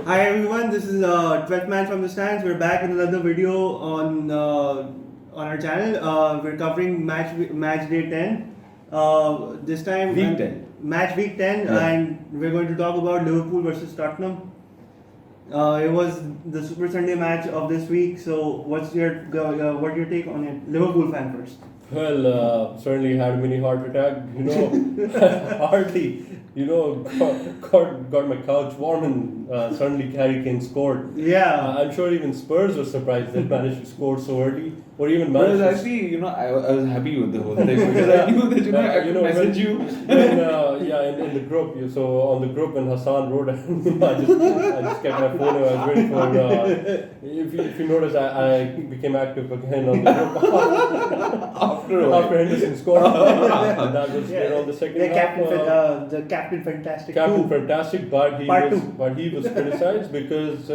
Hi everyone, this is 12th Man from the Stands. We're back with another video on our channel. We're covering match day 10. This time Week 10. Match week 10, Yeah. and we're going to talk about Liverpool versus Tottenham. It was the Super Sunday match of this week. So what's your take on it? Liverpool fan first. Well, certainly had a mini heart attack. Hardly. Got my couch warm and suddenly Harry Kane scored. Yeah. I'm sure even Spurs were surprised they managed to score so early, or even But managed. actually, I was happy with the whole thing because I knew that I could message you. In the group. So on the group when Hassan wrote, I just kept my phone and I was waiting for. If you notice, I became active again on the group after Henderson scored. And that was the second half. The Captain Fantastic. Captain Fantastic, but Part he was criticized because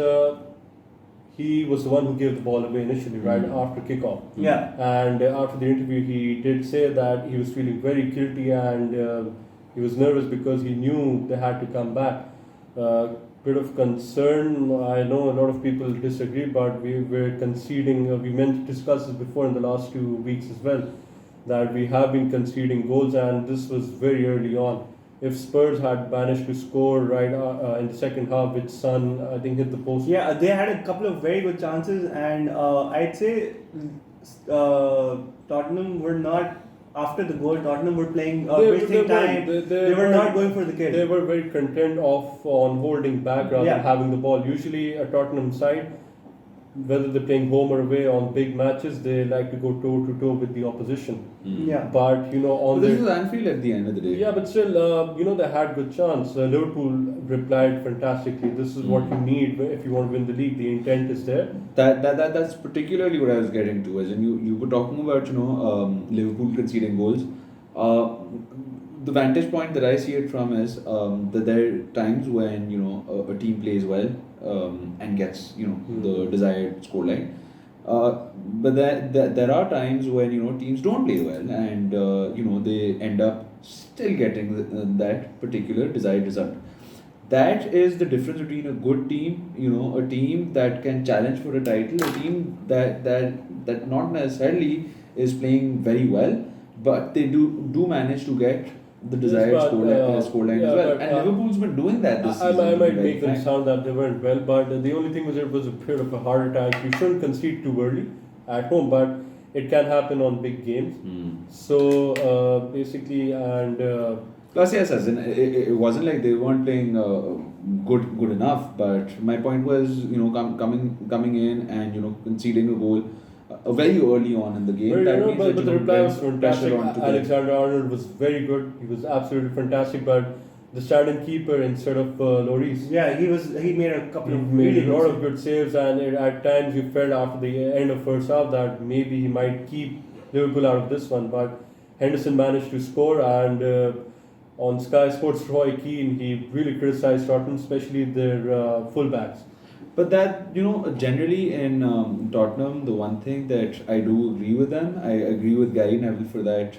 he was the one who gave the ball away initially, right after kickoff. Yeah. And after the interview, he did say that he was feeling very guilty and he was nervous because he knew they had to come back. Bit of concern. I know a lot of people disagree, but we were conceding. We meant to discuss this before in the last 2 weeks as well, that we have been conceding goals, and this was very early on. If Spurs had managed to score right in the second half, which Son I think hit the post. Yeah, they had a couple of very good chances, and I'd say Tottenham were not. After the goal, Tottenham were playing wasting time. They were not going for the kill. They were very content on holding back rather than having the ball. Usually, a Tottenham side, whether they're playing home or away on big matches, they like to go toe to toe with the opposition. Yeah. But This was Anfield at the end of the day. Yeah, but still, they had good chance. Liverpool replied fantastically. This is what you need if you want to win the league. The intent is there. That's particularly what I was getting to. As in, you were talking about Liverpool conceding goals. The vantage point that I see it from is that there are times when a team plays well and gets the desired scoreline. But there are times when teams don't play well and they end up still getting that particular desired result. That is the difference between a good team, a team that can challenge for a title, a team that not necessarily is playing very well, but they do manage to get the desired scoreline as well. And Liverpool's been doing that this season. I might make them sound that they weren't well, but the only thing was it was a bit of a heart attack. You shouldn't concede too early at home, but it can happen on big games. So basically, and plus, yes, as in, it wasn't like they weren't playing good enough. But my point was, coming in and conceding a goal very early on in the game. But the reply was fantastic. Alexander-Arnold was very good. He was absolutely fantastic. But the stand-in keeper instead of Lloris. Yeah, he made a couple of made a lot of good saves, and at times you felt after the end of first half that maybe he might keep Liverpool out of this one. But Henderson managed to score, and on Sky Sports, Roy Keane, he really criticized Tottenham, especially their fullbacks. But that, generally in Tottenham, the one thing that I do agree with them, I agree with Gary Neville for that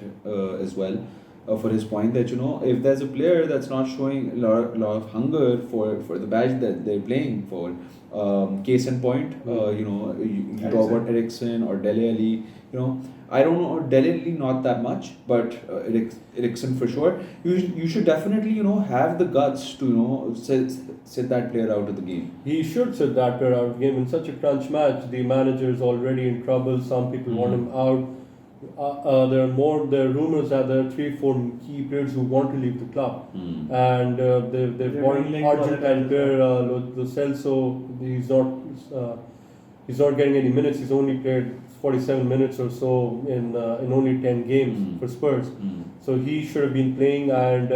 as well, for his point that, if there's a player that's not showing a lot of hunger for the badge that they're playing for, case in point, you talk about Eriksen or Dele Alli, I don't know, Dele Alli not that much, but Eriksen for sure. You should definitely, have the guts to, sit that player out of the game. He should sit that player out of the game. In such a crunch match, the manager is already in trouble. Some people want him out. There are rumors that there are 3-4 key players who want to leave the club. And they've wanted Argentine player Lo Celso. He's not getting any minutes. He's only played 47 minutes or so in only 10 games for Spurs. So he should have been playing, and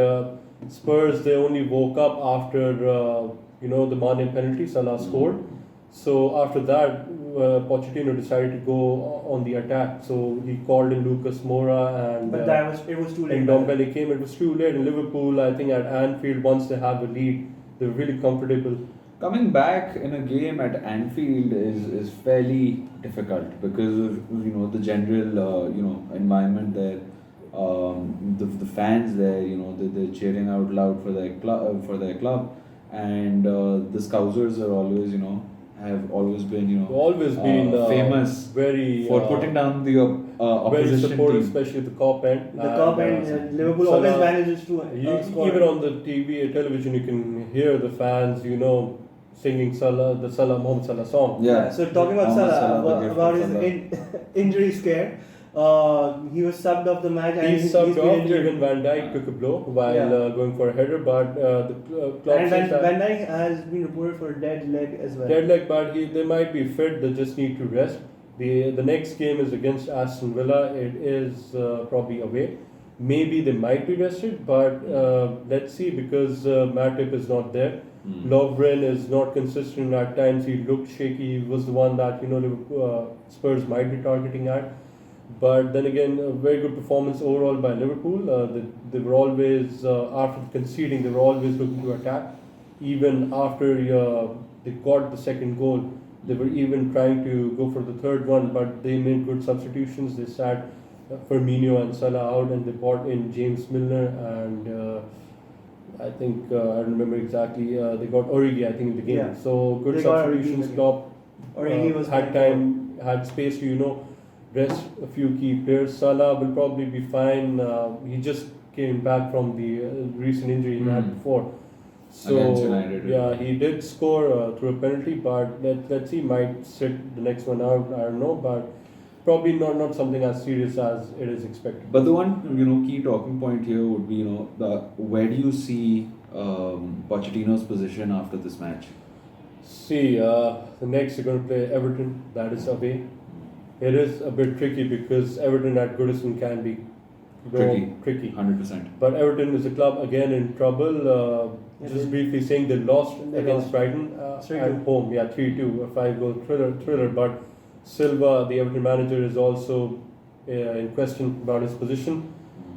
Spurs, they only woke up after the Mane penalty. Salah scored. So after that, Pochettino decided to go on the attack. So he called in Lucas Moura, and but it was too late. And Ndombele came. It was too late. In Liverpool, I think at Anfield, once they have a lead, they're really comfortable. Coming back in a game at Anfield is fairly difficult because of the general environment there. The fans there, they're cheering out loud for their club, and the Scousers are always, have always been, Always been famous very for putting down the very opposition supportive, team. especially the cop end. The cup and Liverpool always Salah- manages to score. even on the television, you can hear the fans, singing the Mohammed Salah song. Yeah. So talking about Mohamed Salah, the gift about of his Salah. injury scare, he was subbed off the match and He he's subbed been off. injured. Even Van Dijk took a blow while Yeah. going for a header, but the club And says that Van Dijk has been reported for a dead leg as well. dead leg, but they might be fit. They just need to rest. The next game is against Aston Villa. It is probably away. Maybe they might be rested, but let's see because Matip is not there. Lovren is not consistent at times. He looked shaky. He was the one that Spurs might be targeting at. But then again, a very good performance overall by Liverpool. They were always after conceding, they were always looking to attack. Even after they got the second goal, they were even trying to go for the third one. But they made good substitutions. They sat Firmino and Salah out, and they brought in James Milner and. I think I don't remember exactly. They got Origi, I think, in the game. Yeah. So good They got Origi in substitutions. the game. Klopp Origi was had time, had space to rest a few key players. Salah will probably be fine. He just came back from the recent injury he had before. So Against United. yeah, he did score through a penalty, but let's see, might sit the next one out. I don't know, but probably not something as serious as it is expected. But the one key talking point here would be where do you see Pochettino's position after this match? See, the next they're going to play Everton. That is away. It is a bit tricky because Everton at Goodison can be tricky. 100%. But Everton is a club again in trouble. Yeah, Just they- briefly saying they lost They against lost. Brighton 3-2. at home. Yeah, 3-2, a 5-goal thriller. But Silva, the Everton manager, is also in question about his position.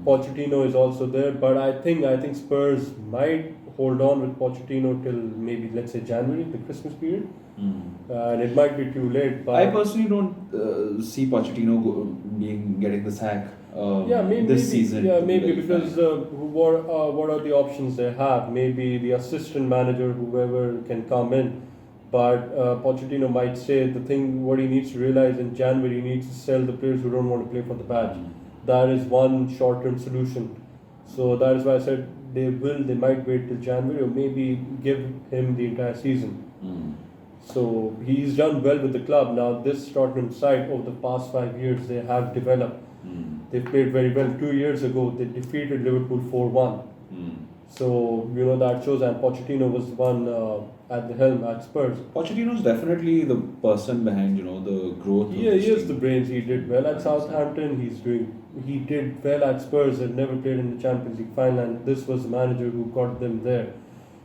Pochettino is also there, but I think Spurs might hold on with Pochettino till maybe, let's say, January, the Christmas period, and it might be too late. But I personally don't see Pochettino getting the sack maybe this season. Yeah, to be maybe very because frank. what are the options they have? Maybe the assistant manager, whoever can come in. But Pochettino might say what he needs to realize in January, he needs to sell the players who don't want to play for the badge. That is one short-term solution. So that is why I said they might wait till January or maybe give him the entire season. So he's done well with the club. Now this Tottenham side over the past 5 years they have developed. They played very well. 2 years ago they defeated Liverpool 4-1. So that shows, and Pochettino was the one at the helm at Spurs. Pochettino's definitely the person behind the growth. of Yeah, this he has team. the brains. He did well at 100%. Southampton. He did well at Spurs. Had never played in the Champions League final, and this was the manager who got them there.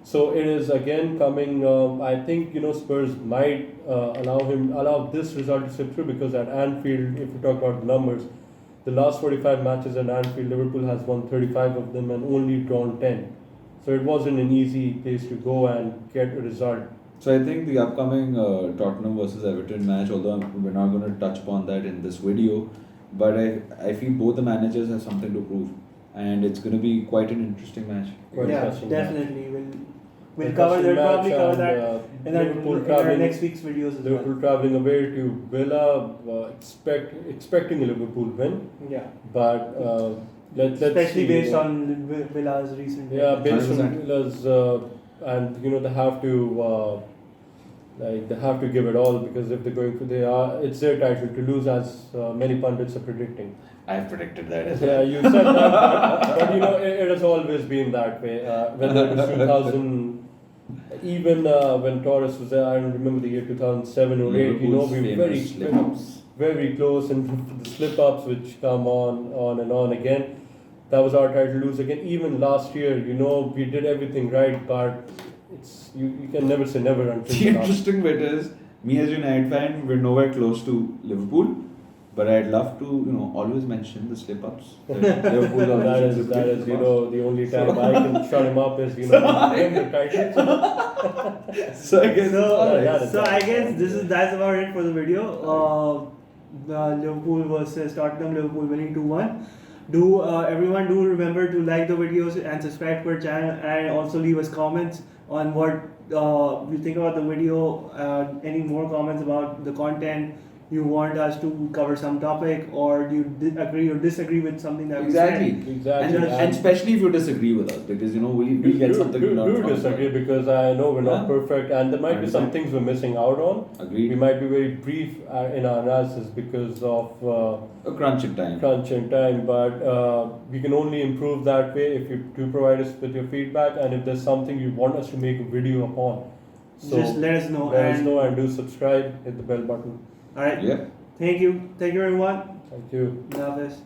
So it is again coming. I think Spurs might allow this result to slip through because at Anfield, if we talk about the numbers, the last 45 matches at Anfield, Liverpool has won 35 of them and only drawn 10. So it wasn't an easy place to go and get a result. So I think the upcoming Tottenham versus Everton match, although we're not going to touch upon that in this video, but I feel both the managers have something to prove, and it's going to be quite an interesting match. Quite Yeah, interesting match. definitely. We'll Interesting probably match, cover and, that in our traveling- next week's videos as well. Liverpool traveling away to Villa, expecting a Liverpool win, Yeah, but let's especially see, based on Villa's recent. yeah, based on 100%. Villa's and they have to give it all because if they're going for it's their title to lose, as many pundits are predicting. I've predicted that as Yeah, well. you said that, but it has always been that way. Whether it was 2000, even when Torres was there, I don't remember the year 2007 or 8. Liverpool's We were famous slip-ups. very close, and the slip-ups which come on and on again. That was our title to lose again. Even last year, we did everything right, but it's you can never say never until The the last. interesting bit is, me as a United fan, we're nowhere close to Liverpool, but I'd love to, always mention the slip-ups. Liverpool always That has is a bit the only So- time I can shut him up is win the title. So I guess I guess that's about it for the video. Liverpool versus Tottenham. Liverpool winning 2-1. Everyone do remember to like the videos and subscribe to our channel, and also leave us comments on what you think about the video. Any more comments about the content? You want us to cover some topic, or do you agree or disagree with something that Exactly. we said? Exactly. And especially if you disagree with us, because we get something to learn do from. disagree, because I know we're not Yeah. perfect, and there might be some 100%. things we're missing out on. Agreed. We might be very brief in our analysis because of A crunching time. crunching time, but we can only improve that way if you do provide us with your feedback, and if there's something you want us to make a video upon. So Just let us know. let us know and do subscribe, hit the bell button. All right. Yeah. Thank you. Thank you, everyone. Thank you. Allah Hafiz.